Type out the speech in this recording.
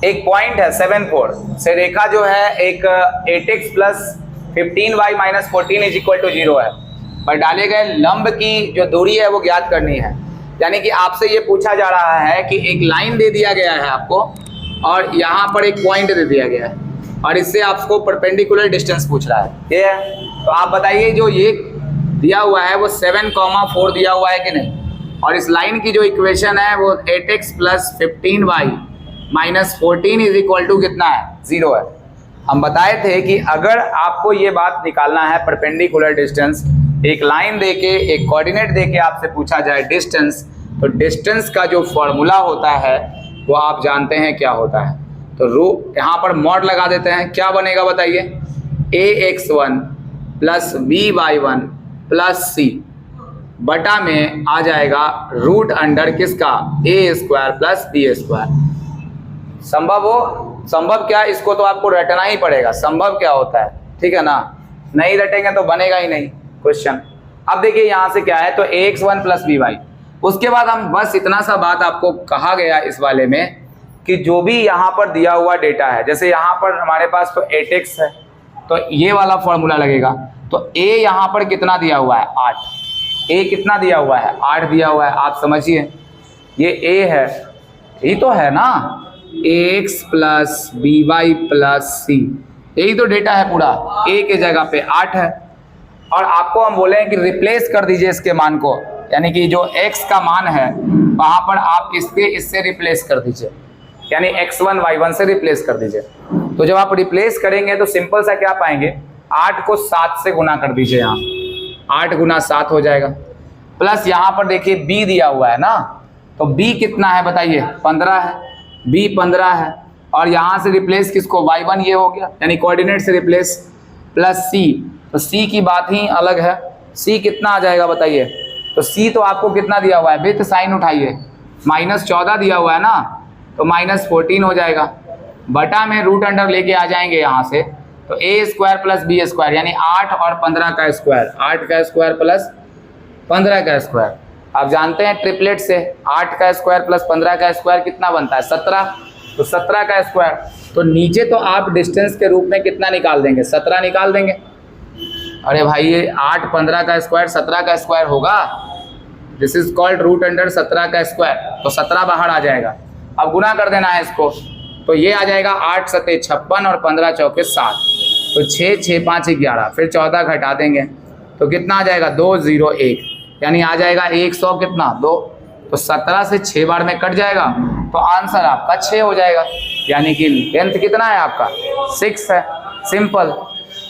एक पॉइंट है 7,4 से रेखा जो है एक 8x plus 15y minus 14 is equal to 0 है, पर डाले गए लंब की जो दूरी है वो ज्ञात करनी है। यानी कि आपसे ये पूछा जा रहा है कि एक लाइन दे दिया गया है आपको और यहाँ पर एक पॉइंट दे दिया गया है और इससे आपको परपेंडिकुलर डिस्टेंस पूछ रहा है, ये है। तो आप बताइए जो ये दिया हुआ है वो 7,4 दिया हुआ है कि नहीं, और इस लाइन की जो इक्वेशन है वो 8x plus 15y minus 14 is equal to कितना है, 0 है। हम बताए थे कि अगर आपको ये बात निकालना है परपेंडिकुलर डिस्टेंस, एक लाइन देके एक कोऑर्डिनेट देके आपसे पूछा जाए डिस्टेंस, तो डिस्टेंस का जो फॉर्मूला होता है वो आप जानते हैं क्या होता है। तो यहाँ पर मॉड लगा देते हैं, क्या बनेगा बताइए, ax1 plus by1 plus c बटा में आ जाएगा रूट अंडर किसका, a² प्लस b²। संभव हो, संभव क्या, इसको तो आपको रटना ही पड़ेगा, संभव क्या होता है, ठीक है ना। नहीं रटेंगे तो बनेगा ही नहीं क्वेश्चन। अब देखिए यहाँ से क्या है, तो ax1 प्लस by, उसके बाद हम बस इतना सा बात आपको कहा गया इस वाले में कि जो भी यहाँ पर दिया हुआ डेटा है, जैसे यहाँ पर हमारे पास तो 8x है तो ये वाला फॉर्मूला लगेगा। तो a यहाँ पर कितना दिया हुआ है, 8, a कितना दिया हुआ है, 8 दिया हुआ है। आप समझिए ये a है, यही तो है ना, ax plus by plus c, यही तो डेटा है पूरा, a के जगह पे 8 है। और आपको हम बोले हैं कि रिप्लेस कर दीजिए इसके मान को, यानी कि जो x का मान है वहाँ पर आप इससे रिप्लेस कर दीजिए, यानी x1 y1 से रिप्लेस कर दीजिए। तो जब आप रिप्लेस करेंगे तो सिंपल सा क्या पाएंगे, 8 को 7 से गुना कर दीजिए, यहाँ 8 गुना 7 हो जाएगा। प्लस यहाँ पर देखिए b दिया हुआ है ना, तो b कितना है बताइए, 15 है, b 15 है। और यहाँ से रिप्लेस किसको, y1 ये हो गया, यानी कोऑर्डिनेट से रिप्लेस, प्लस c, तो c की बात ही अलग है। c कितना आ जाएगा बताइए, तो c तो आपको कितना दिया हुआ है, विथ साइन उठाइए, -14 दिया हुआ है ना, तो -14 हो जाएगा। बटा में रूट अंडर लेके आ जाएंगे यहाँ से, तो a² प्लस b² यानी 8 और 15 का स्क्वायर, 8 का स्क्वायर प्लस 15 का स्क्वायर। आप जानते हैं ट्रिपलेट से 8 का स्क्वायर प्लस 15 का स्क्वायर कितना बनता है, 17, तो 17 का स्क्वायर। तो नीचे तो आप डिस्टेंस के रूप में कितना निकाल देंगे, 17 निकाल देंगे। अरे भाई ये 8 15 का स्क्वायर 17 का स्क्वायर होगा, this is called root under 17 का स्क्वायर, तो 17 बाहर आ जाएगा। अब गुना कर देना है इसको, तो ये आ जाएगा 8 7 56 और 15 चौके 7, तो 6 6 5 11, फिर 14 घटा देंगे तो कितना आ जाएगा, 201, यानी आ जाएगा 100 कितना 2, तो 17 से 6 बार में कट जाएगा, तो आंसर आपका 6 हो जाएगा, यानी कि लेंथ कितना है आपका 6 है। सिंपल।